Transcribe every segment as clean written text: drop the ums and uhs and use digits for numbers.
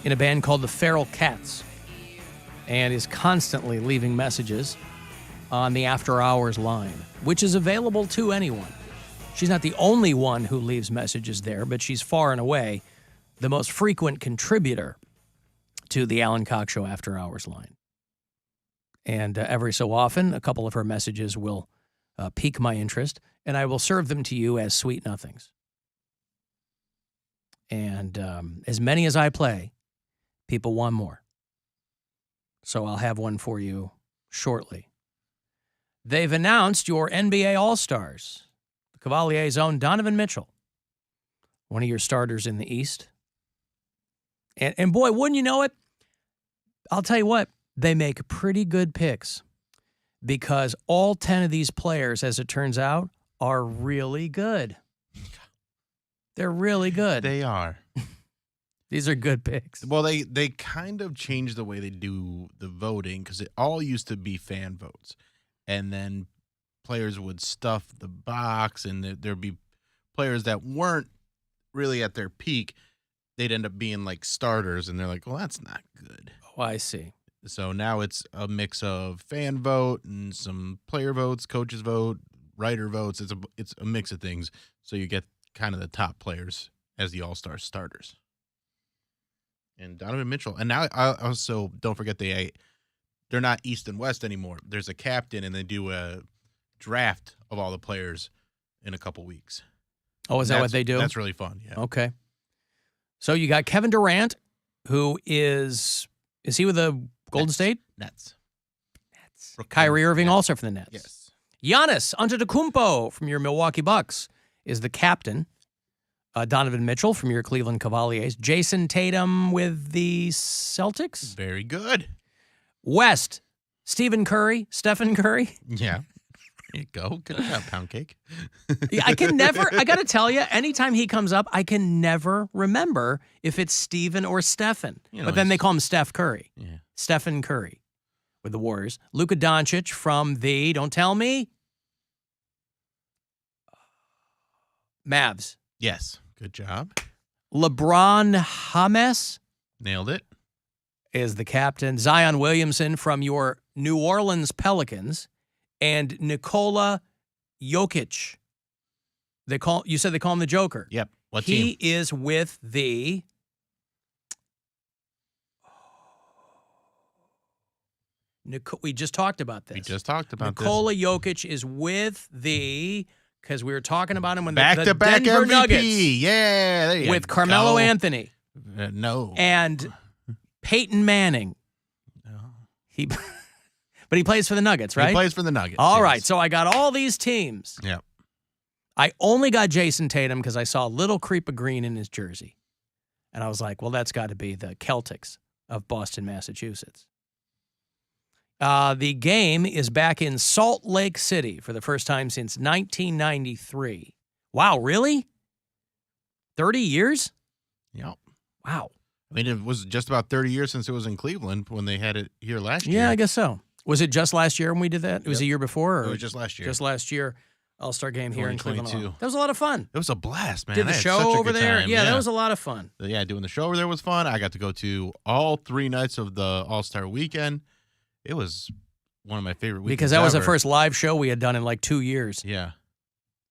in a band called the Feral Cats and is constantly leaving messages on the After Hours line, which is available to anyone. She's not the only one who leaves messages there, but she's far and away the most frequent contributor to the Alan Cox Show After Hours line. And every so often, a couple of her messages will pique my interest, and I will serve them to you as sweet nothings. And as many as I play, people want more. So I'll have one for you shortly. They've announced your NBA All-Stars. The Cavalier's own Donovan Mitchell, one of your starters in the East. And boy, wouldn't you know it? I'll tell you what, they make pretty good picks because all 10 of these players, as it turns out, are really good. They're really good. They are. These are good picks. Well, they kind of changed the way they do the voting because it all used to be fan votes. And then players would stuff the box, and there'd be players that weren't really at their peak. They'd end up being like starters, and they're like, well, that's not good. Oh, I see. So now it's a mix of fan vote and some player votes, coaches vote, writer votes. It's a mix of things. So you get kind of the top players as the All-Star starters. And Donovan Mitchell. And now I also don't forget they're not East and West anymore. There's a captain, and they do a draft of all the players in a couple weeks. Oh, is that what they do? That's really fun, yeah. Okay. So you got Kevin Durant, who is he with the Golden State? Nets. Kyrie Irving also for the Nets. Yes. Giannis Antetokounmpo from your Milwaukee Bucks is the captain. Donovan Mitchell from your Cleveland Cavaliers. Jason Tatum with the Celtics. Very good. West, Stephen Curry. Yeah. There you go. Good job, Poundcake. Yeah, I got to tell you, anytime he comes up, I can never remember if it's Stephen or Stephen. But then they call him Steph Curry. Yeah. Stephen Curry with the Warriors. Luka Doncic from the, don't tell me, Mavs. Yes. Good job. LeBron James. Nailed it. Is the captain. Zion Williamson from your New Orleans Pelicans. And Nikola Jokic. You said they call him the Joker. Yep. What he team? is with the we just talked about this. Nikola Jokic is with the, because we were talking about him when the back-to-back Denver MVP. Nuggets. Yeah, there you with go. Carmelo Anthony. No. And Peyton Manning. No. But he plays for the Nuggets, right? He plays for the Nuggets. All yes. right, so I got all these teams. Yep. I only got Jason Tatum because I saw a little creep of green in his jersey. And I was like, well, that's got to be the Celtics of Boston, Massachusetts. The game is back in Salt Lake City for the first time since 1993. Wow, really? 30 years? Yep. Wow. I mean, it was just about 30 years since it was in Cleveland when they had it here last year. Yeah, I guess so. Was it just last year when we did that? It was a year before? Or it was just last year. Just last year. All-Star game here in Cleveland. 2022. That was a lot of fun. It was a blast, man. Did the show over there? Yeah, that was a lot of fun. Yeah, doing the show over there was fun. I got to go to all 3 nights of the All-Star weekend. It was one of my favorite weekends because that was the ever. first live show we had done in like 2 years. Yeah.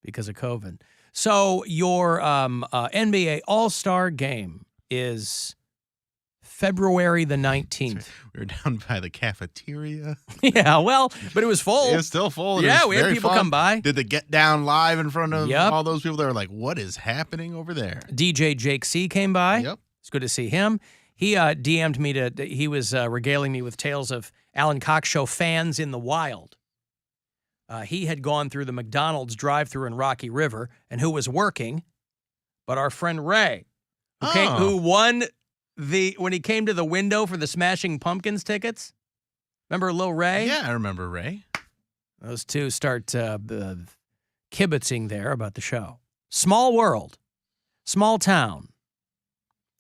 Because of COVID. So your NBA All-Star game is February the 19th. We were down by the cafeteria. Yeah, well, but it was full. It was still full. Yeah, we had people come by. Did the get down live in front of all those people that were like, what is happening over there? DJ Jake C came by. Yep. It's good to see him. He DM'd me he was regaling me with tales of Alan Cox Show fans in the wild. He had gone through the McDonald's drive-thru in Rocky River, and who was working but our friend Ray, who won when he came to the window for the Smashing Pumpkins tickets. Remember Lil Ray? Yeah, I remember Ray. Those two start kibitzing there about the show. Small world, small town.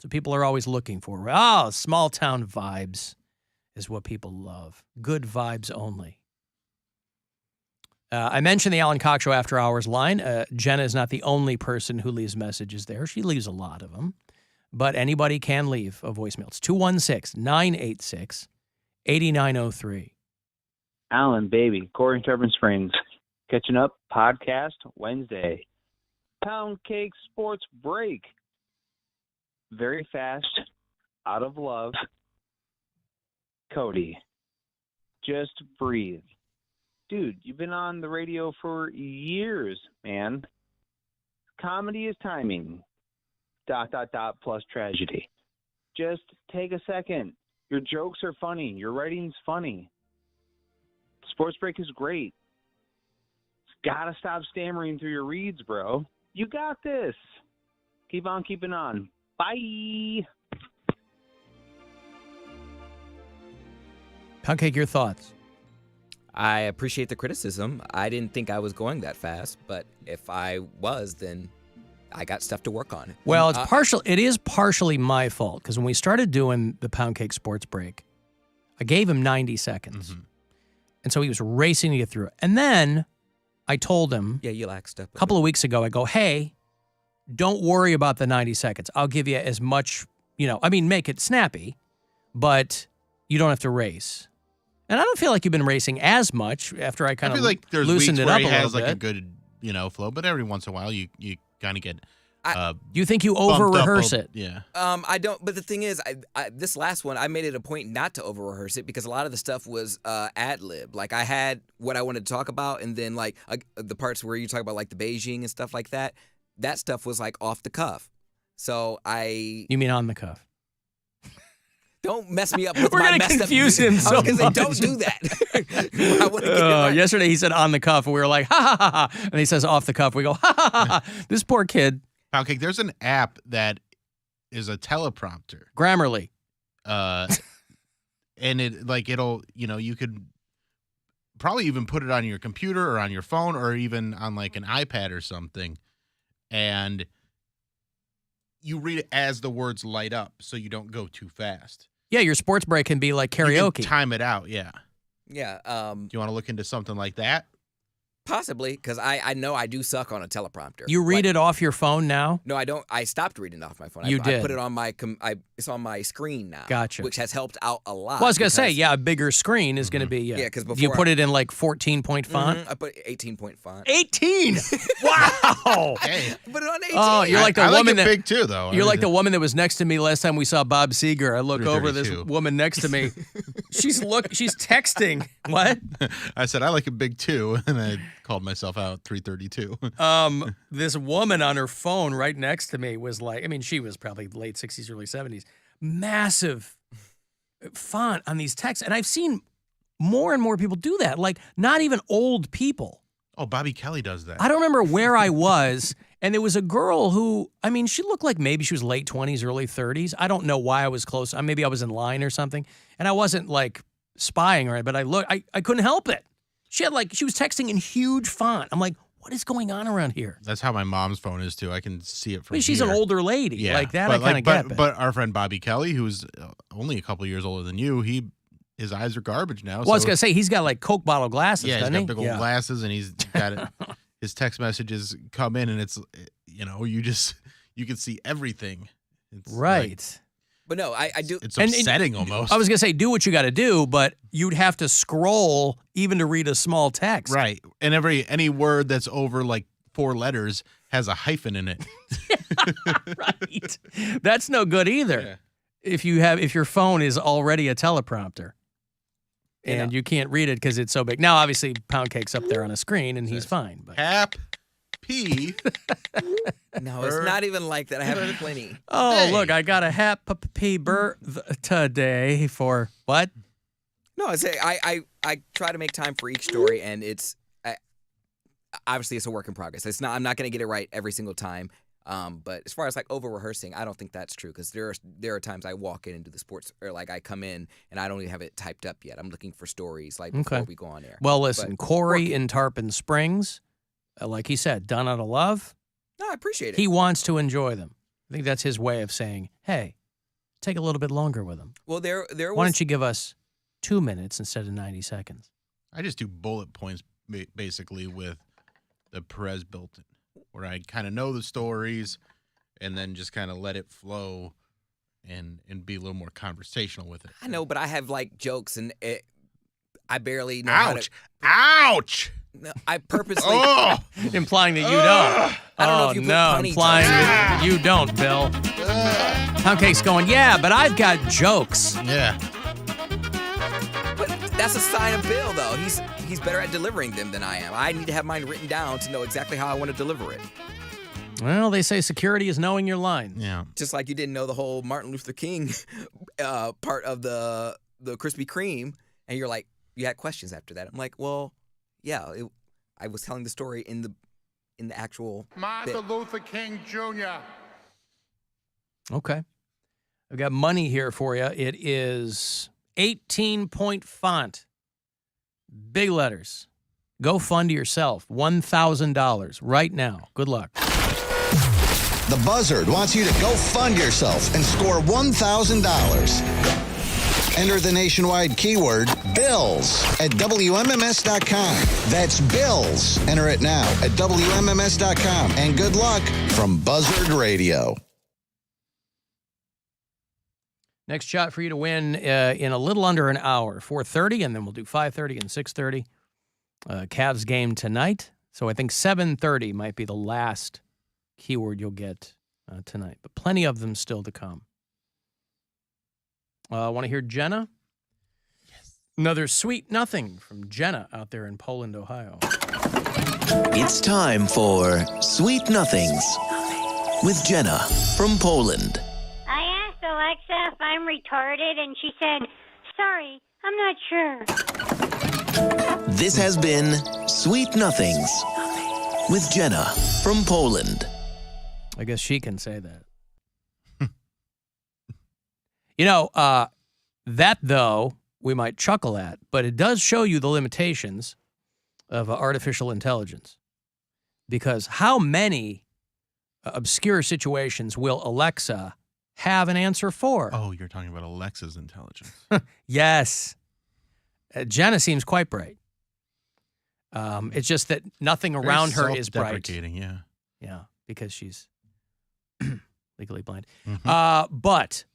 So people are always looking for. Oh, small town vibes is what people love. Good vibes only. I mentioned the Alan Cox Show After Hours line. Jenna is not the only person who leaves messages there. She leaves a lot of them. but anybody can leave a voicemail. It's 216-986-8903. Alan, baby, Corey, Turbine Springs. Catching up, podcast, Wednesday. Poundcake Sportsbreak. Very fast, out of love. Cody, just breathe. Dude, you've been on the radio for years, man. Comedy is timing. ... plus tragedy. Just take a second. Your jokes are funny. Your writing's funny. Sports Break is great. Gotta stop stammering through your reads, bro. You got this. Keep on keeping on. Bye. Poundcake, your thoughts? I appreciate the criticism. I didn't think I was going that fast, but if I was, then I got stuff to work on. Well, it is partially my fault, because when we started doing the Poundcake Sports Break, I gave him 90 seconds. Mm-hmm. And so he was racing to get through it. And then I told him you laxed up a couple of weeks ago, I go, hey, don't worry about the 90 seconds. I'll give you as much, make it snappy, but you don't have to race. And I don't feel like you've been racing as much after I kind of loosened it up a little bit. Has like a good, flow, but every once in a while you kind of get. You think you over-rehearse it? Yeah. I don't. But the thing is, I this last one, I made it a point not to over-rehearse it because a lot of the stuff was ad-lib. Like I had what I wanted to talk about, and then like the parts where you talk about like the Beijing and stuff like that. That stuff was like off the cuff. So You mean on the cuff? Don't mess me up with We're my gonna messed up confuse him so I was gonna say, much. don't do that. I want to get it right. Yesterday he said on the cuff, and we were like, ha, ha, ha, ha. And he says off the cuff. We go, ha, ha, ha, ha. This poor kid. Poundcake, there's an app that is a teleprompter. Grammarly. And you could probably even put it on your computer or on your phone or even on like an iPad or something. And you read it as the words light up so you don't go too fast. Yeah, your sports break can be like You karaoke. can time it out, yeah. Yeah. Do you want to look into something like that? Possibly, because I know I do suck on a teleprompter. You read it off your phone now? No, I don't. I stopped reading off my phone. You I did. put it on my. It's on my screen now. Gotcha. Which has helped out a lot. Well, I was going to say, a bigger screen is going to be, Yeah, because before you put it in like 14-point font? I put 18-point font. 18? Wow. Hey. I put it on 18. Oh, you're like the I woman like it big too, though. You're like the woman that was next to me last time we saw Bob Seger. I look over this 332. woman next to me. She's texting. What? I said I like it big too, and I called myself out 332. This woman on her phone right next to me was like, she was probably late 60s, early 70s. Massive font on these texts. And I've seen more and more people do that. Like, not even old people. Oh, Bobby Kelly does that. I don't remember where I was, and there was a girl who, she looked like maybe she was late 20s, early 30s. I don't know why I was close. Maybe I was in line or something. And I wasn't like spying or anything, but I couldn't help it. She was texting in huge font. I'm like, what is going on around here? That's how my mom's phone is too. I can see it from She's here. an older lady. Yeah. Like that, but I kind of get. But our friend Bobby Kelly, who's only a couple of years older than you, his eyes are garbage now. Well, I was going to say, he's got like Coke bottle glasses, yeah, he's doesn't got big old glasses, and he's got it. His text messages come in, and it's, you can see everything. It's right. But no, I do. It's upsetting almost. I was going to say, do what you got to do, but you'd have to scroll even to read a small text. Right. And any word that's over like 4 letters has a hyphen in it. Right. That's no good either. Yeah. If your phone is already a teleprompter and you can't read it because it's so big. Now, obviously, Poundcake's up there on a screen and he's fine. But. P. No, it's not even like that. I have plenty. Oh, Hey. look, I got a happy birthday for what? No, I try to make time for each story, and obviously it's a work in progress. I'm not going to get it right every single time. But as far as like over rehearsing, I don't think that's true because there are times I walk in and do the sports, or like I come in and I don't even have it typed up yet. I'm looking for stories like before we go on air. Well, listen, Corey in Tarpon Springs, like he said, done out of love. No, I appreciate it. He wants to enjoy them. I think that's his way of saying, hey, take a little bit longer with them. Well, there was. Why don't you give us 2 minutes instead of 90 seconds? I just do bullet points basically with the Perez built-in, where I kind of know the stories and then just kind of let it flow and be a little more conversational with it. I know, but I have like jokes, and I barely know how to. Ouch! No, I purposely. Oh! Implying that you don't. I don't know if you put punny implying jokes. that you don't, Bill. Poundcake's going, yeah, but I've got jokes. Yeah. But that's a sign of Bill, though. He's better at delivering them than I am. I need to have mine written down to know exactly how I want to deliver it. Well, they say security is knowing your lines. Yeah. Just like you didn't know the whole Martin Luther King part of the Krispy Kreme, and you're like, you had questions after that. I'm like, well, yeah, I was telling the story in the actual Martin Luther King Jr. Okay. I've got money here for you. It is 18-point font. Big letters. Go fund yourself $1,000 right now. Good luck. The Buzzard wants you to go fund yourself and score $1,000. Enter the nationwide keyword BILLS at WMMS.com. That's BILLS. Enter it now at WMMS.com. And good luck from Buzzard Radio. Next shot for you to win in a little under an hour, 4:30, and then we'll do 5:30 and 6:30. Cavs game tonight. So I think 7:30 might be the last keyword you'll get tonight, but plenty of them still to come. Want to hear Jenna? Yes. Another sweet nothing from Jenna out there in Poland, Ohio. It's time for Sweet Nothings with Jenna from Poland. I asked Alexa if I'm retarded, and she said, sorry, I'm not sure. This has been Sweet Nothings with Jenna from Poland. I guess she can say that. You know, that, though, we might chuckle at, but it does show you the limitations of artificial intelligence. Because how many obscure situations will Alexa have an answer for? Oh, you're talking about Alexa's intelligence. Yes. Jenna seems quite bright. It's just that nothing around her is bright. Self-deprecating, yeah. Yeah, because she's legally blind. Mm-hmm. But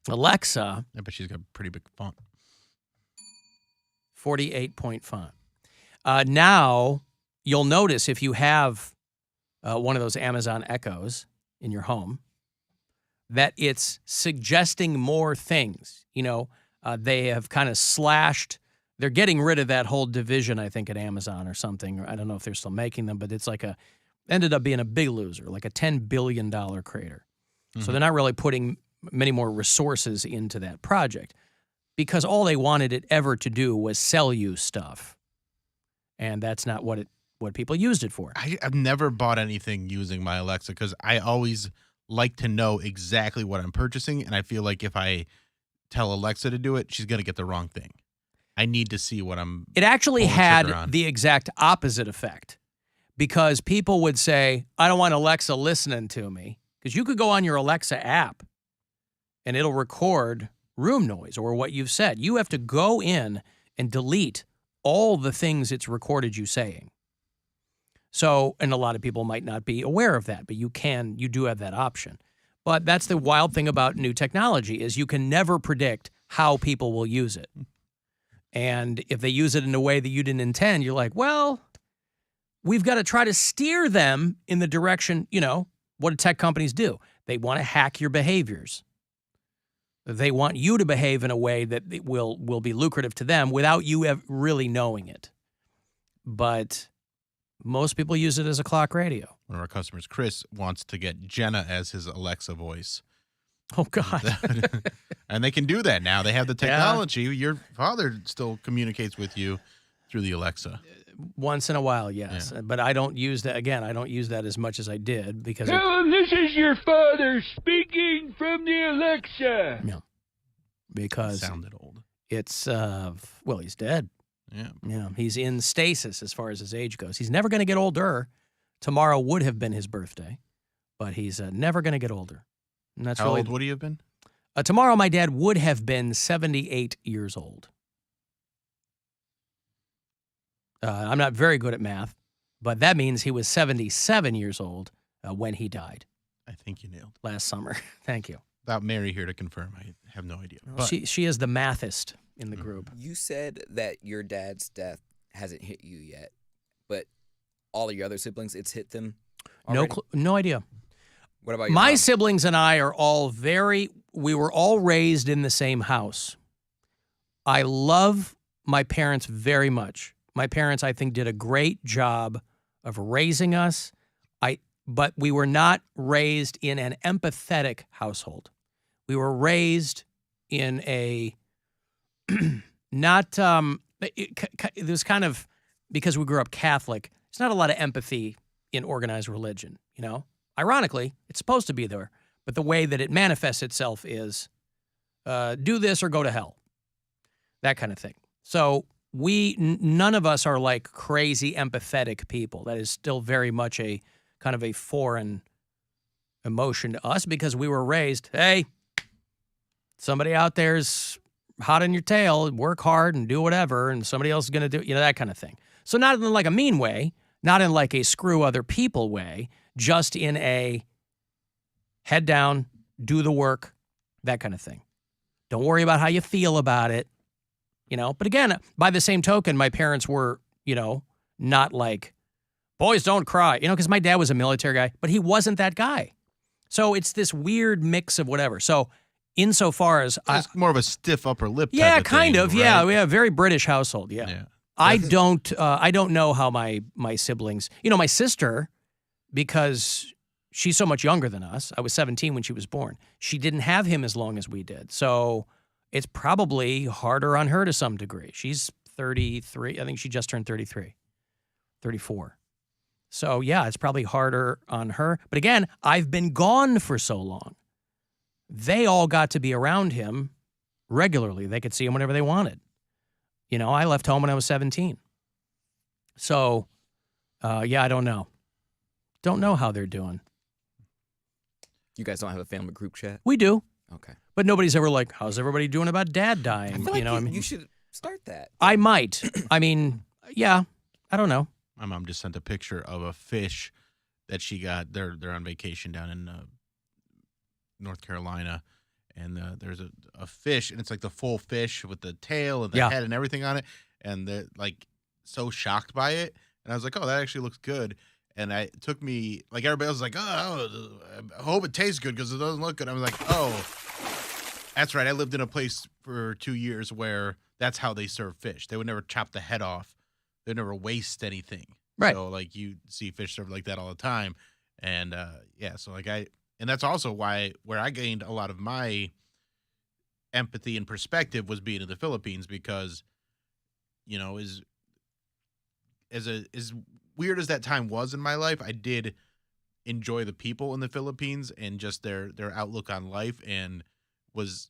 Alexa, I bet she's got a pretty big font. 48-point font. Now, you'll notice if you have one of those Amazon Echoes in your home, that it's suggesting more things. You know, they have kind of slashed. They're getting rid of that whole division, I think, at Amazon or something. I don't know if they're still making them, but it's like ended up being a big loser, like a $10 billion crater. Mm-hmm. So they're not really putting many more resources into that project because all they wanted it ever to do was sell you stuff. And that's not what people used it for. I've never bought anything using my Alexa because I always like to know exactly what I'm purchasing. And I feel like if I tell Alexa to do it, she's going to get the wrong thing. I need to see what I'm. It actually had the exact opposite effect because people would say, I don't want Alexa listening to me, because you could go on your Alexa app and it'll record room noise or what you've said. You have to go in and delete all the things it's recorded you saying. So, and a lot of people might not be aware of that, but you do have that option. But that's the wild thing about new technology is you can never predict how people will use it. And if they use it in a way that you didn't intend, you're like, well, we've got to try to steer them in the direction, what do tech companies do? They want to hack your behaviors. They want you to behave in a way that it will be lucrative to them without you really knowing it. But most people use it as a clock radio. One of our customers, Chris, wants to get Jenna as his Alexa voice. Oh, God. And they can do that now. They have the technology. Yeah. Your father still communicates with you through the Alexa. Once in a while, yes. Yeah. But I don't use that. Again, I don't use that as much as I did because... Tell him this is your father speaking from the Alexa. Yeah. Because... It sounded old. It's, well, he's dead. Yeah. Yeah. He's in stasis as far as his age goes. He's never going to get older. Tomorrow would have been his birthday, but he's never going to get older. And that's How old would he have been? Tomorrow, my dad would have been 78 years old. I'm not very good at math, but that means he was 77 years old when he died. I think you nailed it. Last summer. Thank you. without Mary here to confirm, I have no idea. But She is the mathist in the group. You said that your dad's death hasn't hit you yet, but all of your other siblings, it's hit them already? No idea. What about your My mom? siblings and I are all we were all raised in the same house. I love my parents very much. My parents, I think, did a great job of raising us. But we were not raised in an empathetic household. We were raised in a not, it was kind of, because we grew up Catholic, there's not a lot of empathy in organized religion, you know? Ironically, it's supposed to be there, but the way that it manifests itself is do this or go to hell, that kind of thing. So none of us are like crazy empathetic people. That is still very much a kind of a foreign emotion to us because we were raised, hey, somebody out there's hot on your tail, work hard and do whatever, and somebody else is going to do, that kind of thing. So not in like a mean way, not in like a screw other people way, just in a head down, do the work, that kind of thing. Don't worry about how you feel about it, But again, by the same token, my parents were, not like, boys don't cry, because my dad was a military guy, but he wasn't that guy. So it's this weird mix of whatever. So insofar as it's more of a stiff upper lip. Yeah, type of kind thing, of. right? Yeah, we have a very British household. Yeah. I don't know how my siblings, my sister, because she's so much younger than us. I was 17 when she was born. She didn't have him as long as we did. So it's probably harder on her to some degree. She's 33. I think she just turned 33, 34. So, yeah, it's probably harder on her. But again, I've been gone for so long. They all got to be around him regularly. They could see him whenever they wanted. I left home when I was 17. So, yeah, I don't know. Don't know how they're doing. You guys don't have a family group chat? We do. Okay. But nobody's ever like, how's everybody doing about dad dying? I feel like I mean, you should start that. I might. I mean, yeah, I don't know. My mom just sent a picture of a fish that she got. They're on vacation down in North Carolina, and there's a fish, and it's like the full fish with the tail and the head and everything on it, and they're like so shocked by it. And I was like, oh, that actually looks good. And it took me, like everybody else was like, oh, I hope it tastes good because it doesn't look good. I was like, oh, that's right. I lived in a place for 2 years where that's how they serve fish. They would never chop the head off. They never waste anything. Right. So like you see fish served like that all the time. And so like and that's also where I gained a lot of my empathy and perspective was being in the Philippines because, as weird as that time was in my life, I did enjoy the people in the Philippines and just their outlook on life, and was,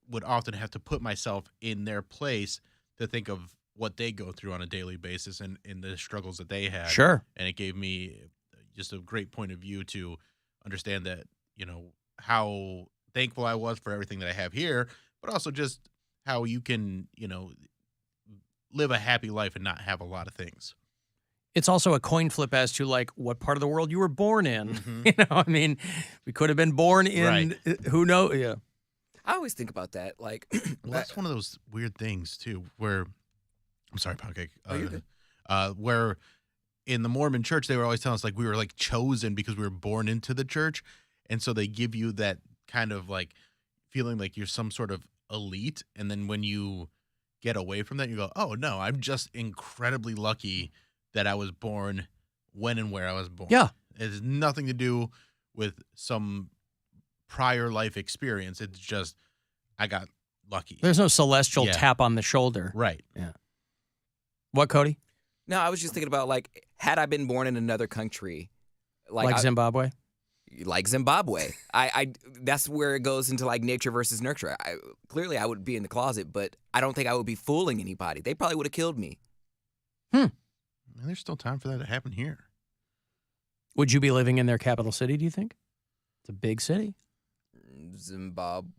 would often have to put myself in their place to think of what they go through on a daily basis and the struggles that they have. Sure. And it gave me just a great point of view to understand that, how thankful I was for everything that I have here, but also just how you can, live a happy life and not have a lot of things. It's also a coin flip as to like what part of the world you were born in. Mm-hmm. I mean, we could have been born in, who knows? Yeah. I always think about that. Like, well, that's one of those weird things too, where I'm sorry, Poundcake. You're good. Where in the Mormon church, they were always telling us like we were like chosen because we were born into the church. And so they give you that kind of like feeling like you're some sort of elite. And then when you get away from that, you go, oh no, I'm just incredibly lucky that I was born when and where I was born. Yeah. It has nothing to do with some prior life experience. It's just, I got lucky. There's no celestial tap on the shoulder. Right. Yeah. What, Cody? No, I was just thinking about like, had I been born in another country, like Zimbabwe? Like Zimbabwe. I that's where it goes into like nature versus nurture. Clearly I would be in the closet, but I don't think I would be fooling anybody. They probably would have killed me. There's still time for that to happen here. Would you be living in their capital city, do you think? It's a big city. Zimbabwe.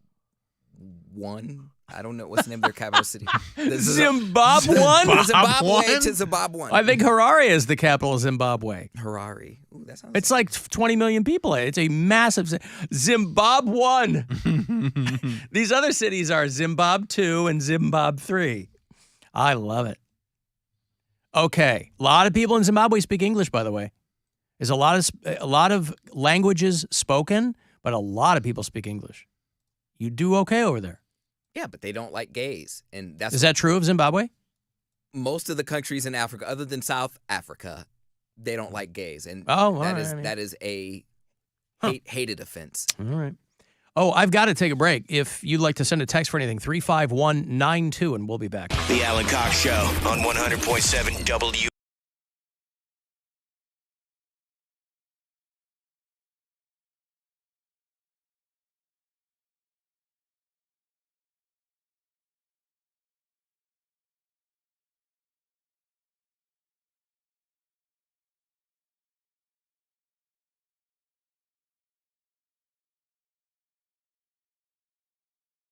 I don't know what's the name of their capital city. Zimbabwe? Zimbabwe to Zimbabwe. I think Harare is the capital of Zimbabwe. Harare. Ooh, that sounds. It's like 20 million people. It's a massive Zimbabwe. These other cities are Zimbabwe 2 and Zimbabwe 3. I love it. Okay, a lot of people in Zimbabwe speak English, by the way. There's a lot of languages spoken, but a lot of people speak English. You do okay over there. Yeah, but they don't like gays, and that's Is that true of Zimbabwe? most of the countries in Africa, other than South Africa, they don't like gays, and that is a hated offense. All right. Oh, I've got to take a break. If you'd like to send a text for anything, 35192, and we'll be back. The Alan Cox Show on 100.7 WMMS.